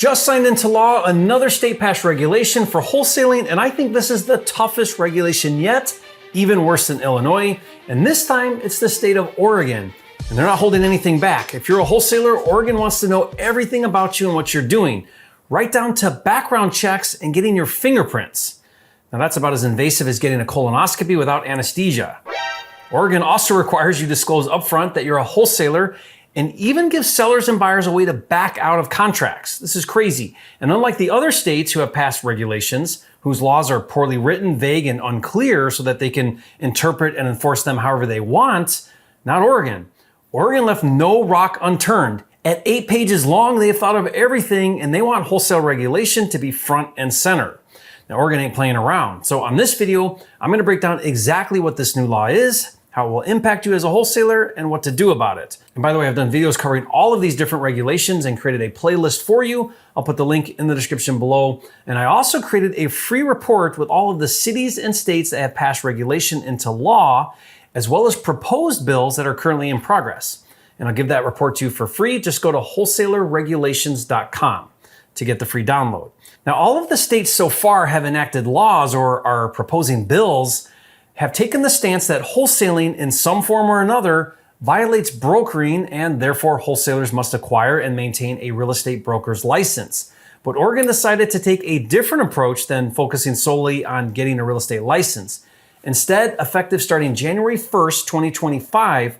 just signed into law another state passed regulation for wholesaling, and I think this is the toughest regulation yet, even worse than Illinois. And this time it's the state of Oregon, and they're not holding anything back. If you're a wholesaler, Oregon wants to know everything about you and what you're doing, right down to background checks and getting your fingerprints. Now that's about as invasive as getting a colonoscopy without anesthesia. Oregon also requires you disclose upfront that you're a wholesaler and even gives sellers and buyers a way to back out of contracts. This is crazy. And unlike the other states who have passed regulations, whose laws are poorly written, vague, and unclear so that they can interpret and enforce them however they want, not Oregon. Oregon left no rock unturned. At 8 pages long, they have thought of everything, and they want wholesale regulation to be front and center. Now, Oregon ain't playing around. So on this video, I'm gonna break down exactly what this new law is, how it will impact you as a wholesaler, and what to do about it. And by the way, I've done videos covering all of these different regulations and created a playlist for you. I'll put the link in the description below. And I also created a free report with all of the cities and states that have passed regulation into law, as well as proposed bills that are currently in progress. And I'll give that report to you for free. Just go to wholesalerregulations.com to get the free download. Now, all of the states so far have enacted laws or are proposing bills have taken the stance that wholesaling in some form or another violates brokering, and therefore wholesalers must acquire and maintain a real estate broker's license. But Oregon decided to take a different approach than focusing solely on getting a real estate license. Instead, effective starting January 1st, 2025,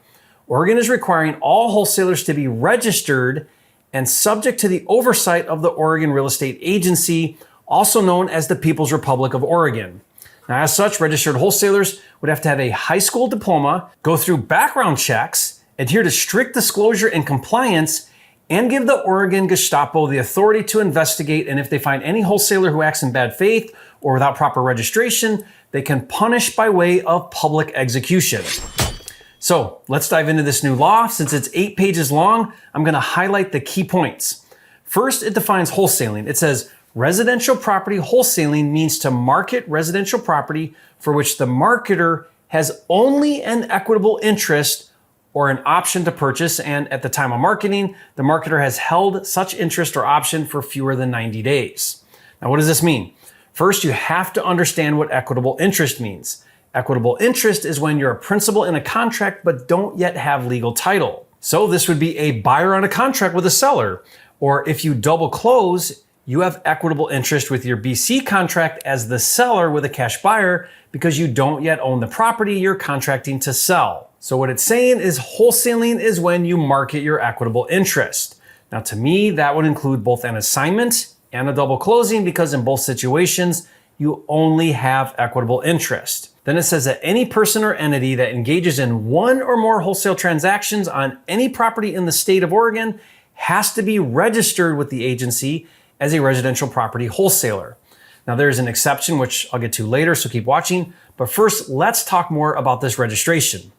Oregon is requiring all wholesalers to be registered and subject to the oversight of the Oregon Real Estate Agency, also known as the People's Republic of Oregon. Now, as such, registered wholesalers would have to have a high school diploma, go through background checks, adhere to strict disclosure and compliance, and give the Oregon Gestapo the authority to investigate. And if they find any wholesaler who acts in bad faith or without proper registration, they can punish by way of public execution. So let's dive into this new law. Since it's 8 pages long, I'm going to highlight the key points. First, it defines wholesaling. It says, residential property wholesaling means to market residential property for which the marketer has only an equitable interest or an option to purchase, and at the time of marketing, the marketer has held such interest or option for fewer than 90 days. Now, what does this mean? First, you have to understand what equitable interest means. Equitable interest is when you're a principal in a contract but don't yet have legal title. So this would be a buyer on a contract with a seller, or if you double close, you have equitable interest with your BC contract as the seller with a cash buyer because you don't yet own the property you're contracting to sell. So what it's saying is wholesaling is when you market your equitable interest. Now to me, that would include both an assignment and a double closing because in both situations, you only have equitable interest. Then it says that any person or entity that engages in one or more wholesale transactions on any property in the state of Oregon has to be registered with the agency as a residential property wholesaler. Now there's an exception, which I'll get to later, so keep watching. But first, let's talk more about this registration.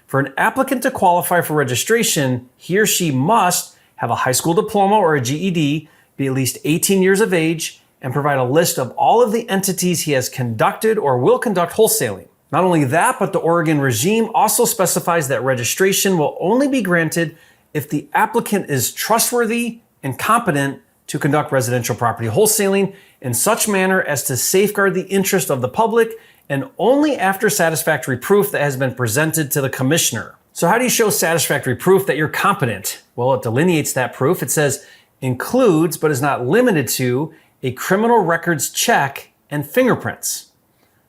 For an applicant to qualify for registration, he or she must have a high school diploma or a GED, be at least 18 years of age, and provide a list of all of the entities he has conducted or will conduct wholesaling. Not only that, but the Oregon regime also specifies that registration will only be granted if the applicant is trustworthy and competent to conduct residential property wholesaling in such manner as to safeguard the interest of the public, and only after satisfactory proof that has been presented to the commissioner. So how do you show satisfactory proof that you're competent? Well, it delineates that proof. It says includes, but is not limited to, a criminal records check and fingerprints.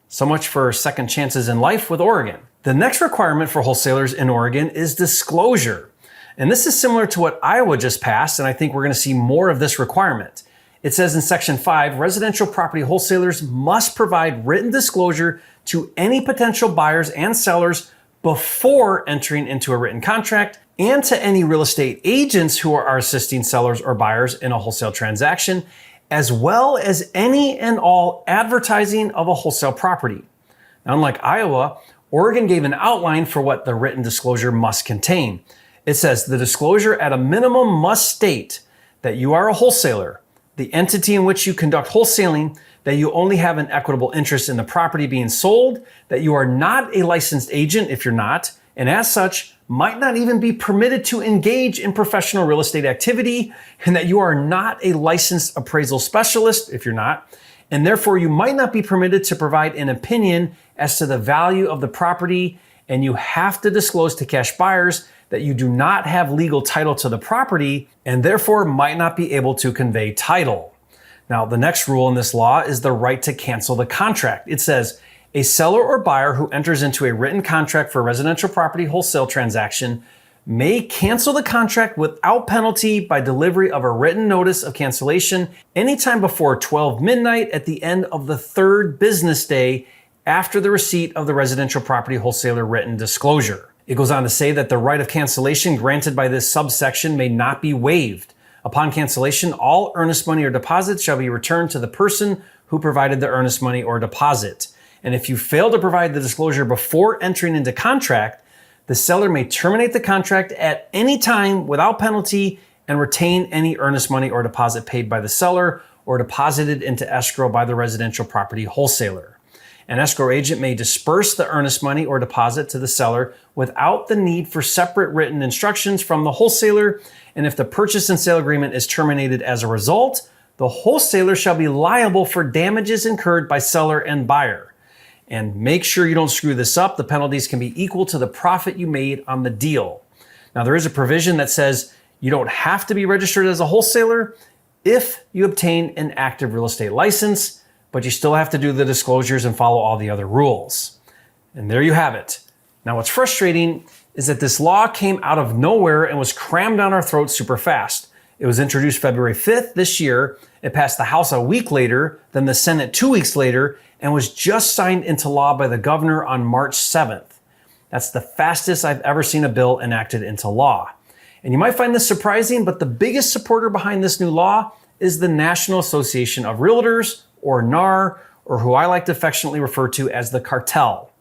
So much for second chances in life with Oregon. The next requirement for wholesalers in Oregon is disclosure. And this is similar to what Iowa just passed, and I think we're going to see more of this requirement. It says in Section 5, residential property wholesalers must provide written disclosure to any potential buyers and sellers before entering into a written contract, and to any real estate agents who are assisting sellers or buyers in a wholesale transaction, as well as any and all advertising of a wholesale property. Now, unlike Iowa, Oregon gave an outline for what the written disclosure must contain. It says the disclosure at a minimum must state that you are a wholesaler, the entity in which you conduct wholesaling, that you only have an equitable interest in the property being sold, that you are not a licensed agent if you're not, and as such, might not even be permitted to engage in professional real estate activity, and that you are not a licensed appraisal specialist, if you're not, and therefore you might not be permitted to provide an opinion as to the value of the property, and you have to disclose to cash buyers that you do not have legal title to the property and therefore might not be able to convey title. Now, the next rule in this law is the right to cancel the contract. It says, a seller or buyer who enters into a written contract for a residential property wholesale transaction may cancel the contract without penalty by delivery of a written notice of cancellation anytime before 12 midnight at the end of the third business day after the receipt of the residential property wholesaler written disclosure. It goes on to say that the right of cancellation granted by this subsection may not be waived. Upon cancellation, all earnest money or deposits shall be returned to the person who provided the earnest money or deposit. And if you fail to provide the disclosure before entering into contract, the seller may terminate the contract at any time without penalty and retain any earnest money or deposit paid by the seller or deposited into escrow by the residential property wholesaler. An escrow agent may disperse the earnest money or deposit to the seller without the need for separate written instructions from the wholesaler. And if the purchase and sale agreement is terminated as a result, the wholesaler shall be liable for damages incurred by seller and buyer. And make sure you don't screw this up. The penalties can be equal to the profit you made on the deal. Now, there is a provision that says you don't have to be registered as a wholesaler if you obtain an active real estate license, but you still have to do the disclosures and follow all the other rules. And there you have it. Now, what's frustrating is that this law came out of nowhere and was crammed down our throats super fast. It was introduced February 5th this year. It passed the House a week later, then the Senate 2 weeks later, and was just signed into law by the governor on March 7th. That's the fastest I've ever seen a bill enacted into law. And you might find this surprising, but the biggest supporter behind this new law is the National Association of Realtors, or NAR, or who I like to affectionately refer to as the cartel.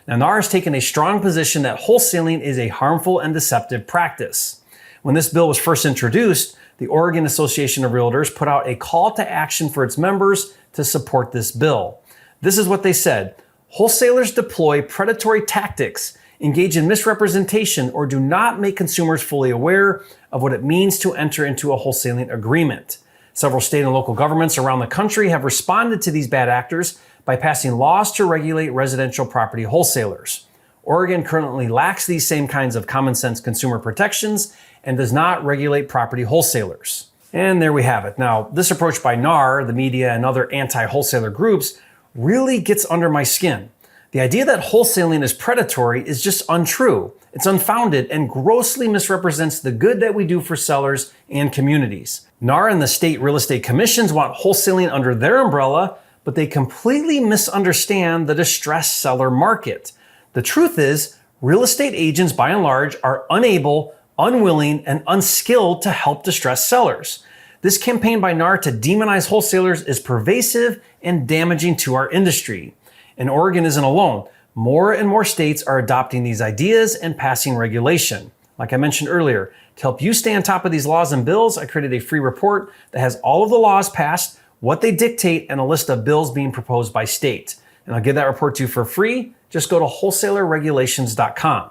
Now, NAR has taken a strong position that wholesaling is a harmful and deceptive practice. When this bill was first introduced, the Oregon Association of Realtors put out a call to action for its members to support this bill. This is what they said: wholesalers deploy predatory tactics, engage in misrepresentation, or do not make consumers fully aware of what it means to enter into a wholesaling agreement. Several state and local governments around the country have responded to these bad actors by passing laws to regulate residential property wholesalers. Oregon currently lacks these same kinds of common sense consumer protections and does not regulate property wholesalers. And there we have it. Now, this approach by NAR, the media, and other anti-wholesaler groups really gets under my skin. The idea that wholesaling is predatory is just untrue. It's unfounded and grossly misrepresents the good that we do for sellers and communities. NAR and the state real estate commissions want wholesaling under their umbrella, but they completely misunderstand the distressed seller market. The truth is, real estate agents by and large are unable, unwilling, and unskilled to help distressed sellers. This campaign by NAR to demonize wholesalers is pervasive and damaging to our industry. And Oregon isn't alone. More and more states are adopting these ideas and passing regulation. Like I mentioned earlier, to help you stay on top of these laws and bills, I created a free report that has all of the laws passed, what they dictate, and a list of bills being proposed by state. And I'll give that report to you for free. Just go to wholesalerregulations.com.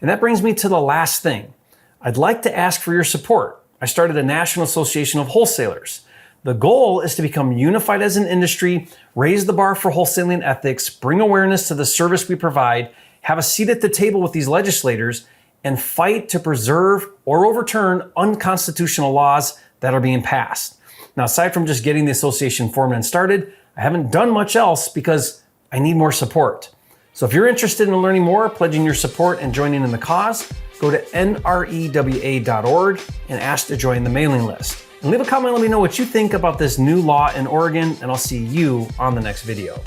And that brings me to the last thing. I'd like to ask for your support. I started a National Association of Wholesalers. The goal is to become unified as an industry, raise the bar for wholesaling ethics, bring awareness to the service we provide, have a seat at the table with these legislators, and fight to preserve or overturn unconstitutional laws that are being passed. Now, aside from just getting the association formed and started, I haven't done much else because I need more support. So if you're interested in learning more, pledging your support, and joining in the cause, go to nrewa.org and ask to join the mailing list. And leave a comment, let me know what you think about this new law in Oregon, and I'll see you on the next video.